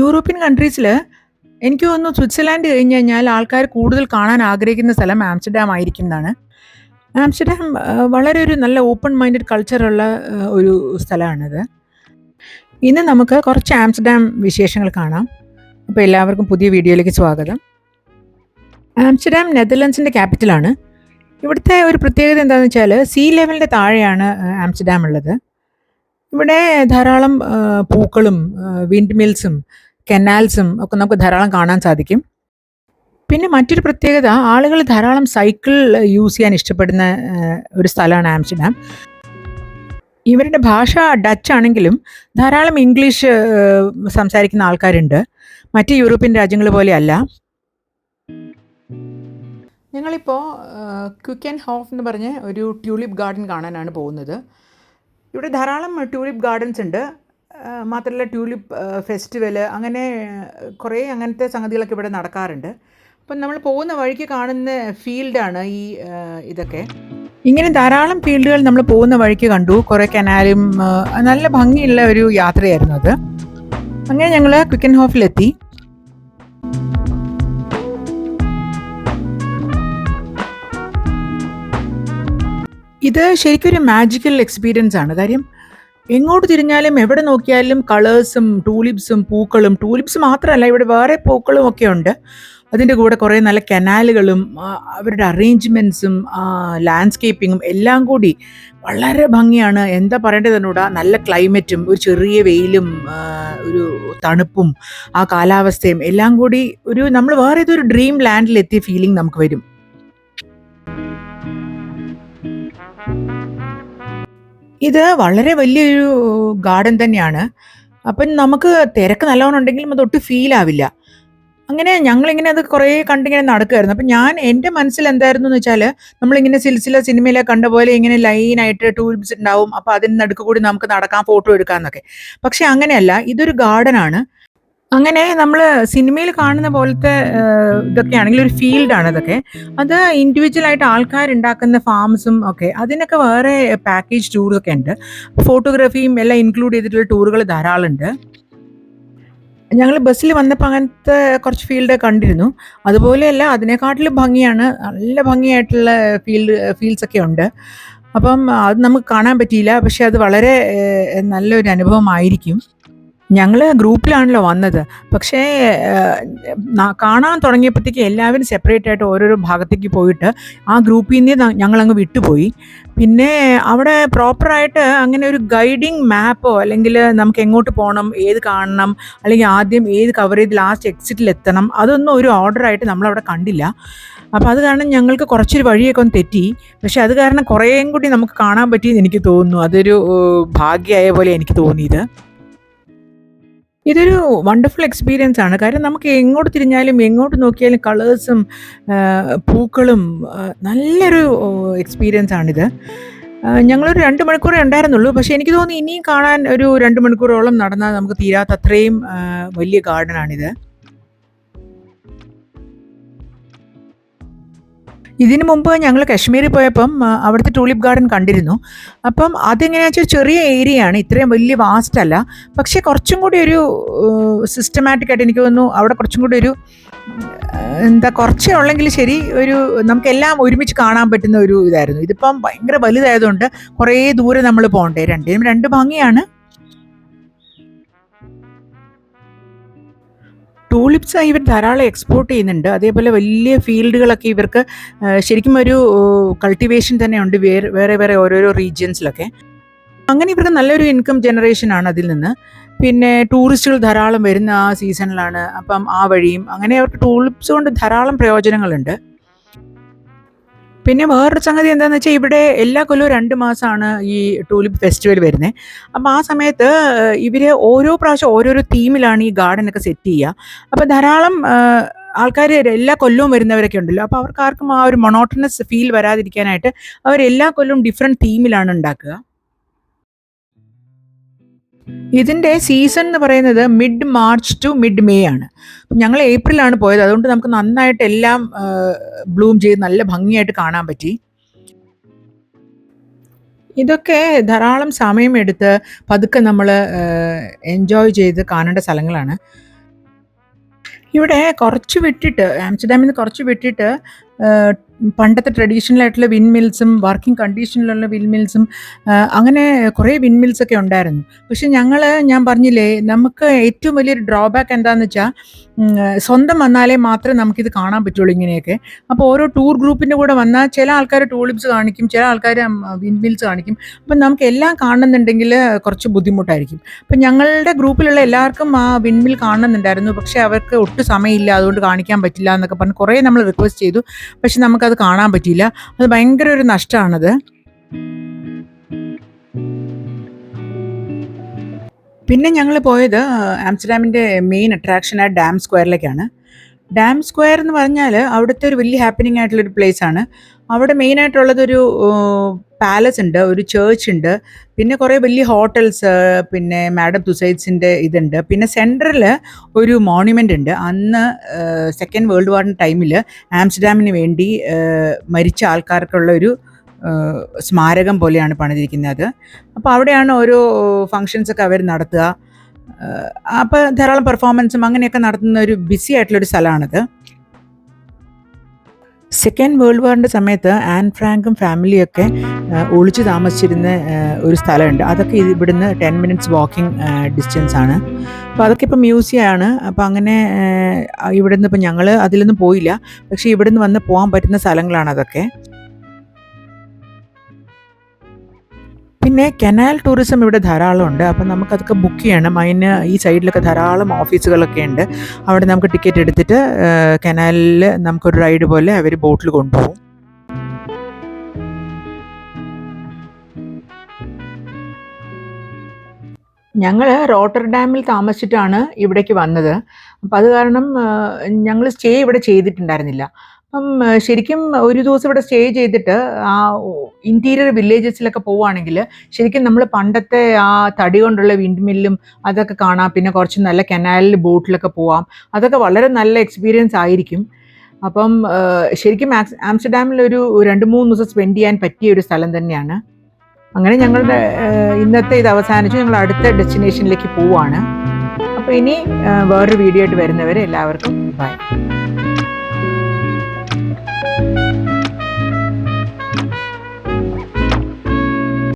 European കൺട്രീസിൽ എനിക്ക് തോന്നുന്നു Switzerland കഴിഞ്ഞ് കഴിഞ്ഞാൽ ആൾക്കാർ കൂടുതൽ കാണാൻ ആഗ്രഹിക്കുന്ന സ്ഥലം ആംസ്റ്റർഡാം ആയിരിക്കും എന്നാണ്. ആംസ്റ്റർഡാം വളരെ ഒരു നല്ല ഓപ്പൺ മൈൻഡഡ് കൾച്ചറുള്ള ഒരു സ്ഥലമാണിത്. ഇന്ന് നമുക്ക് കുറച്ച് ആംസ്റ്റർഡാം വിശേഷങ്ങൾ കാണാം. അപ്പോൾ എല്ലാവർക്കും പുതിയ വീഡിയോയിലേക്ക് സ്വാഗതം. ആംസ്റ്റർഡാം നെതർലൻഡ്സിൻ്റെ ക്യാപിറ്റലാണ്. ഇവിടുത്തെ ഒരു പ്രത്യേകത എന്താണെന്ന് വെച്ചാൽ സീ ലെവലിൻ്റെ താഴെയാണ് ആംസ്റ്റർഡാം ഉള്ളത്. ഇവിടെ ധാരാളം പൂക്കളും വിൻഡ് മിൽസും കനാൽസും ഒക്കെ നമുക്ക് ധാരാളം കാണാൻ സാധിക്കും. പിന്നെ മറ്റൊരു പ്രത്യേകത, ആളുകൾ ധാരാളം സൈക്കിൾ യൂസ് ചെയ്യാൻ ഇഷ്ടപ്പെടുന്ന ഒരു സ്ഥലമാണ് ആംസ്റ്റർഡാം. ഇവരുടെ ഭാഷ ഡച്ച് ആണെങ്കിലും ധാരാളം ഇംഗ്ലീഷ് സംസാരിക്കുന്ന ആൾക്കാരുണ്ട്. മറ്റ് യൂറോപ്യൻ രാജ്യങ്ങൾ പോലെയല്ല. ഞങ്ങളിപ്പോൾ ക്വിക്കൻ ഹോഫ് എന്ന് പറഞ്ഞ് ഒരു ട്യൂലിപ്പ് ഗാർഡൻ കാണാനാണ് പോകുന്നത്. ഇവിടെ ധാരാളം ട്യൂലിപ്പ് ഗാർഡൻസ് ഉണ്ട്. മാത്രമല്ല ട്യൂലിപ്പ് ഫെസ്റ്റിവൽ, അങ്ങനെ കുറേ അങ്ങനത്തെ സംഗതികളൊക്കെ ഇവിടെ നടക്കാറുണ്ട്. അപ്പം നമ്മൾ പോകുന്ന വഴിക്ക് കാണുന്ന ഫീൽഡാണ് ഇതൊക്കെ. ഇങ്ങനെ ധാരാളം ഫീൽഡുകൾ നമ്മൾ പോകുന്ന വഴിക്ക് കണ്ടു. കുറേ കനാലും നല്ല ഭംഗിയുള്ള ഒരു യാത്രയായിരുന്നു അത്. അങ്ങനെ ഞങ്ങൾ ക്വിക്കൻ ഹോഫിലെത്തി. ഇത് ശരിക്കും ഒരു മാജിക്കൽ എക്സ്പീരിയൻസ് ആണ്. കാര്യം എങ്ങോട്ട് തിരിഞ്ഞാലും എവിടെ നോക്കിയാലും കളേഴ്സും ടൂലിപ്സും പൂക്കളും, ടൂലിപ്സ് മാത്രമല്ല ഇവിടെ വേറെ പൂക്കളും ഒക്കെ ഉണ്ട്. അതിൻ്റെ കൂടെ കുറേ നല്ല കനാലുകളും അവരുടെ അറേഞ്ച്മെൻറ്റ്സും ലാൻഡ്സ്കേപ്പിങ്ങും എല്ലാം കൂടി വളരെ ഭംഗിയാണ്. എന്താ പറയേണ്ടതെന്നൂടാ. നല്ല ക്ലൈമറ്റും ഒരു ചെറിയ വെയിലും ഒരു തണുപ്പും ആ കാലാവസ്ഥയും എല്ലാം കൂടി നമ്മൾ വേറെ ഏതൊരു ഡ്രീം ലാൻഡിലെത്തിയ ഫീലിംഗ് നമുക്ക് വരും. ഇത് വളരെ വലിയൊരു ഗാർഡൻ തന്നെയാണ്. അപ്പം നമുക്ക് തിരക്ക് നല്ലോണം ഉണ്ടെങ്കിലും അതൊട്ടും ഫീൽ ആവില്ല. അങ്ങനെ ഞങ്ങളിങ്ങനെ അത് കുറേ കണ്ടിങ്ങനെ നടക്കുമായിരുന്നു. അപ്പം എൻ്റെ മനസ്സിൽ എന്തായിരുന്നു എന്ന് വെച്ചാൽ, നമ്മളിങ്ങനെ സിൽസില സിനിമയിലെ കണ്ട പോലെ ഇങ്ങനെ ലൈനായിട്ട് ടൂലിപ്സ് ഉണ്ടാവും. അപ്പോൾ അതിന് നടുക്ക് കൂടി നമുക്ക് നടക്കാം, ഫോട്ടോ എടുക്കാമെന്നൊക്കെ. പക്ഷെ അങ്ങനെയല്ല, ഇതൊരു ഗാർഡനാണ്. അങ്ങനെ നമ്മൾ സിനിമയിൽ കാണുന്ന പോലത്തെ ഇതൊക്കെ ആണെങ്കിൽ ഒരു ഫീൽഡാണ് ഇതൊക്കെ. അത് ഇൻഡിവിജ്വലായിട്ട് ആൾക്കാരുണ്ടാക്കുന്ന ഫാംസും ഒക്കെ, അതിനൊക്കെ വേറെ പാക്കേജ് ടൂറൊക്കെ ഉണ്ട്. ഫോട്ടോഗ്രാഫിയും എല്ലാം ഇൻക്ലൂഡ് ചെയ്തിട്ടുള്ള ടൂറുകൾ ധാരാളം ഉണ്ട്. ഞങ്ങൾ ബസ്സിൽ വന്നപ്പോൾ അങ്ങനത്തെ കുറച്ച് ഫീൽഡ് കണ്ടിരുന്നു. അതുപോലെയല്ല, അതിനെക്കാട്ടിലും ഭംഗിയാണ്. നല്ല ഭംഗിയായിട്ടുള്ള ഫീൽഡ്സ് ഒക്കെ ഉണ്ട്. അപ്പം അത് നമുക്ക് കാണാൻ പറ്റിയില്ല. പക്ഷെ അത് വളരെ നല്ലൊരു അനുഭവമായിരിക്കും. ഞങ്ങൾ ഗ്രൂപ്പിലാണല്ലോ വന്നത്. പക്ഷേ കാണാൻ തുടങ്ങിയപ്പോഴത്തേക്ക് എല്ലാവരും സെപ്പറേറ്റ് ആയിട്ട് ഓരോരോ ഭാഗത്തേക്ക് പോയിട്ട് ആ ഗ്രൂപ്പിൽ നിന്ന് ഞങ്ങളങ്ങ് വിട്ടുപോയി. പിന്നെ അവിടെ പ്രോപ്പറായിട്ട് അങ്ങനെ ഒരു ഗൈഡിങ് മാപ്പോ അല്ലെങ്കിൽ നമുക്ക് എങ്ങോട്ട് പോകണം, ഏത് കാണണം, അല്ലെങ്കിൽ ആദ്യം ഏത് കവർ ചെയ്ത് ലാസ്റ്റ് എക്സിറ്റിൽ എത്തണം, അതൊന്നും ഒരു ഓർഡറായിട്ട് നമ്മളവിടെ കണ്ടില്ല. അപ്പോൾ അത് കാരണം ഞങ്ങൾക്ക് കുറച്ചൊരു വഴിയൊക്കെ ഒന്ന് തെറ്റി. പക്ഷെ അത് കാരണം കുറേയും കൂടി നമുക്ക് കാണാൻ പറ്റിയെന്ന് എനിക്ക് തോന്നുന്നു. അതൊരു ഭാഗ്യമായ പോലെ എനിക്ക് തോന്നിയത്. ഇതൊരു വണ്ടർഫുൾ എക്സ്പീരിയൻസ് ആണ്. കാര്യം നമുക്ക് എങ്ങോട്ട് തിരിഞ്ഞാലും എങ്ങോട്ട് നോക്കിയാലും കളേഴ്സും പൂക്കളും നല്ലൊരു എക്സ്പീരിയൻസ് ആണിത്. ഞങ്ങളൊരു 2 മണിക്കൂറേ ഉണ്ടായിരുന്നുള്ളൂ. പക്ഷേ എനിക്ക് തോന്നി ഇനിയും കാണാൻ ഒരു 2 മണിക്കൂറോളം നടന്നാൽ നമുക്ക് തീരാത്ത അത്രയും വലിയ ഗാർഡനാണിത്. ഇതിനു മുമ്പ് ഞങ്ങൾ കാശ്മീരിൽ പോയപ്പം അവിടുത്തെ ടൂലിപ്പ് ഗാർഡൻ കണ്ടിരുന്നു. അപ്പം അതെങ്ങനെയാണെന്ന് വെച്ചാൽ ചെറിയ ഏരിയയാണ്, ഇത്രയും വലിയ വാസ്റ്റ് അല്ല. പക്ഷേ കുറച്ചും കൂടി ഒരു സിസ്റ്റമാറ്റിക് ആയിട്ട് എനിക്ക് തോന്നുന്നു അവിടെ കുറച്ചും കൂടി ഒരു കുറച്ചേ ഉള്ളെങ്കിൽ ശരി, നമുക്കെല്ലാം ഒരുമിച്ച് കാണാൻ പറ്റുന്ന ഒരു ഇതായിരുന്നു. ഇതിപ്പം ഭയങ്കര വലുതായതുകൊണ്ട് കുറേ ദൂരെ നമ്മൾ പോകണ്ടേ. രണ്ടിനും രണ്ട് ഭംഗിയാണ്. ടൂലിപ്സ് ഇവർ ധാരാളം എക്സ്പോർട്ട് ചെയ്യുന്നുണ്ട്. അതേപോലെ വലിയ ഫീൽഡുകളൊക്കെ ഇവർക്ക് ശരിക്കും ഒരു കൾട്ടിവേഷൻ തന്നെയുണ്ട് വേറെ വേറെ ഓരോരോ റീജിയൻസിലൊക്കെ. അങ്ങനെ ഇവർക്ക് നല്ലൊരു ഇൻകം ജനറേഷൻ ആണ് അതിൽ നിന്ന്. പിന്നെ ടൂറിസ്റ്റുകൾ ധാരാളം വരുന്ന ആ സീസണിലാണ്. അപ്പം ആ വഴിയും അങ്ങനെ അവർക്ക് ടൂലിപ്സ് കൊണ്ട് ധാരാളം പ്രയോജനങ്ങളുണ്ട്. പിന്നെ വേറൊരു സംഗതി എന്താണെന്ന് വെച്ചാൽ, ഇവിടെ എല്ലാ കൊല്ലവും 2 മാസമാണ് ഈ ടൂലിപ്പ് ഫെസ്റ്റിവൽ വരുന്നത്. അപ്പോൾ ആ സമയത്ത് ഇവർ ഓരോ പ്രാവശ്യം ഓരോരോ തീമിലാണ് ഈ ഗാർഡനൊക്കെ സെറ്റ് ചെയ്യുക. അപ്പോൾ ധാരാളം ആൾക്കാർ എല്ലാ കൊല്ലവും വരുന്നവരൊക്കെ ഉണ്ടല്ലോ. അപ്പോൾ അവർക്ക് ആർക്കും ആ ഒരു മൊണോട്ടണസ് ഫീൽ വരാതിരിക്കാനായിട്ട് അവർ എല്ലാ കൊല്ലവും ഡിഫറെൻറ്റ് തീമിലാണ് ഉണ്ടാക്കുക. ഇതിൻ്റെ സീസൺ എന്ന് പറയുന്നത് mid March to mid May ആണ്. ഞങ്ങൾ ഏപ്രിലാണ് പോയത്. അതുകൊണ്ട് നമുക്ക് നന്നായിട്ട് എല്ലാം ബ്ലൂം ചെയ്ത് നല്ല ഭംഗിയായിട്ട് കാണാൻ പറ്റി. ഇതൊക്കെ ധാരാളം സമയമെടുത്ത് പതുക്കെ നമ്മൾ എൻജോയ് ചെയ്ത് കാണേണ്ട സ്ഥലങ്ങളാണ്. ഇവിടെ കുറച്ച് വിട്ടിട്ട് ആംസ്റ്റർഡാമിൽ നിന്ന് കുറച്ച് വിട്ടിട്ട് ഏഹ്, പണ്ടത്തെ ട്രഡീഷണൽ ആയിട്ടുള്ള വിൻമിൽസും വർക്കിംഗ് കണ്ടീഷനിലുള്ള വിൻമിൽസും അങ്ങനെ കുറേ വിൻമിൽസൊക്കെ ഉണ്ടായിരുന്നു. പക്ഷെ ഞാൻ പറഞ്ഞില്ലേ, നമുക്ക് ഏറ്റവും വലിയൊരു ഡ്രോബാക്ക് എന്താണെന്ന് വെച്ചാൽ സ്വന്തം വന്നാലേ മാത്രമേ നമുക്കിത് കാണാൻ പറ്റുള്ളൂ ഇങ്ങനെയൊക്കെ. അപ്പോൾ ഓരോ ടൂർ ഗ്രൂപ്പിൻ്റെ കൂടെ വന്നാൽ ചില ആൾക്കാർ ടൂളിപ്സ് കാണിക്കും, ചില ആൾക്കാർ വിൻമിൽസ് കാണിക്കും. അപ്പം നമുക്ക് എല്ലാം കാണണമെന്നുണ്ടെങ്കിൽ കുറച്ച് ബുദ്ധിമുട്ടായിരിക്കും. അപ്പം ഞങ്ങളുടെ ഗ്രൂപ്പിലുള്ള എല്ലാവർക്കും ആ വിൻമിൽ കാണണമെന്നുണ്ടായിരുന്നു. പക്ഷേ അവർക്ക് ഒട്ടും സമയമില്ല, അതുകൊണ്ട് കാണിക്കാൻ പറ്റില്ല എന്നൊക്കെ പറഞ്ഞ് കുറേ നമ്മൾ റിക്വസ്റ്റ് ചെയ്തു. പക്ഷെ നമുക്കത് കാണാൻ പറ്റിയില്ല. അത് ഭയങ്കര ഒരു നഷ്ടമാണത്. പിന്നെ ഞങ്ങൾ പോയത് ആംസ്റ്റർഡാമിൻ്റെ മെയിൻ അട്രാക്ഷനായ ഡാം സ്ക്വയറിലേക്കാണ്. ഡാം സ്ക്വയർ എന്ന് പറഞ്ഞാൽ അവിടുത്തെ ഒരു വലിയ ഹാപ്പനിങ് ആയിട്ടുള്ളൊരു പ്ലേസാണ്. അവിടെ മെയിനായിട്ടുള്ളതൊരു പാലസ് ഉണ്ട്, ഒരു ചേർച്ച് ഉണ്ട്, പിന്നെ കുറേ വലിയ ഹോട്ടൽസ്, പിന്നെ മാഡം തുസൈഡ്സിൻ്റെ ഇതുണ്ട്. പിന്നെ സെൻട്രൽ ഒരു മോണ്യുമെൻ്റ് ഉണ്ട്. അന്ന് സെക്കൻഡ് വേൾഡ് വാറിൻ്റെ ടൈമിൽ ആംസ്റ്റർഡാമിന് വേണ്ടി മരിച്ച ആൾക്കാർക്കുള്ള ഒരു സ്മാരകം പോലെയാണ് പണിതിരിക്കുന്നത്. അപ്പോൾ അവിടെയാണ് ഓരോ ഫങ്ഷൻസൊക്കെ അവർ നടത്തുക. അപ്പോൾ ധാരാളം പെർഫോമൻസും അങ്ങനെയൊക്കെ നടത്തുന്ന ഒരു ബിസി ആയിട്ടുള്ളൊരു സ്ഥലമാണിത്. സെക്കൻഡ് വേൾഡ് വാറിൻ്റെ സമയത്ത് ആൻ ഫ്രാങ്കും ഫാമിലിയൊക്കെ ഒളിച്ചു താമസിച്ചിരുന്ന ഒരു സ്ഥലമുണ്ട്. അതൊക്കെ ഇവിടുന്ന് 10 മിനിറ്റ്സ് വാക്കിംഗ് ഡിസ്റ്റൻസ് ആണ്. അപ്പോൾ അതൊക്കെ ഇപ്പോൾ മ്യൂസിയമാണ്. അപ്പോൾ അങ്ങനെ ഇവിടുന്ന് ഇപ്പം ഞങ്ങൾ അതിലൊന്നും പോയില്ല. പക്ഷേ ഇവിടുന്ന് വന്ന് പോകാൻ പറ്റുന്ന സ്ഥലങ്ങളാണ് അതൊക്കെ. പിന്നെ കനാൽ ടൂറിസം ഇവിടെ ധാരാളം ഉണ്ട്. അപ്പം നമുക്കതൊക്കെ ബുക്ക് ചെയ്യണം. അതിന് ഈ സൈഡിലൊക്കെ ധാരാളം ഓഫീസുകളൊക്കെ ഉണ്ട്. അവിടെ നമുക്ക് ടിക്കറ്റ് എടുത്തിട്ട് കനാലിൽ നമുക്കൊരു റൈഡ് പോലെ അവർ ബോട്ടിൽ കൊണ്ടുപോകും. ഞങ്ങൾ റോട്ടർഡാമിൽ താമസിച്ചിട്ടാണ് ഇവിടേക്ക് വന്നത്. അപ്പം അത് കാരണം ഞങ്ങൾ സ്റ്റേ ഇവിടെ ചെയ്തിട്ടുണ്ടായിരുന്നില്ല. അപ്പം ശരിക്കും ഒരു ദിവസം ഇവിടെ സ്റ്റേ ചെയ്തിട്ട് ആ ഇൻറ്റീരിയർ വില്ലേജസിലൊക്കെ പോവുകയാണെങ്കിൽ ശരിക്കും നമ്മൾ പണ്ടത്തെ ആ തടി കൊണ്ടുള്ള വിൻഡ് മില്ലും അതൊക്കെ കാണാം. പിന്നെ കുറച്ച് നല്ല കനാലിൽ ബോട്ടിലൊക്കെ പോവാം. അതൊക്കെ വളരെ നല്ല എക്സ്പീരിയൻസ് ആയിരിക്കും. അപ്പം ശരിക്കും ആംസ്റ്റർഡാമിൽ ഒരു 2-3 ദിവസം സ്പെൻഡ് ചെയ്യാൻ പറ്റിയ ഒരു സ്ഥലം തന്നെയാണ്. അങ്ങനെ ഞങ്ങളുടെ ഇന്നത്തെ ഇത് അവസാനിച്ചു. ഞങ്ങൾ അടുത്ത ഡെസ്റ്റിനേഷനിലേക്ക് പോവുകയാണ്. അപ്പോൾ ഇനി വേറൊരു വീഡിയോ ആയിട്ട് വരുന്നവരെ എല്ലാവർക്കും ബൈ.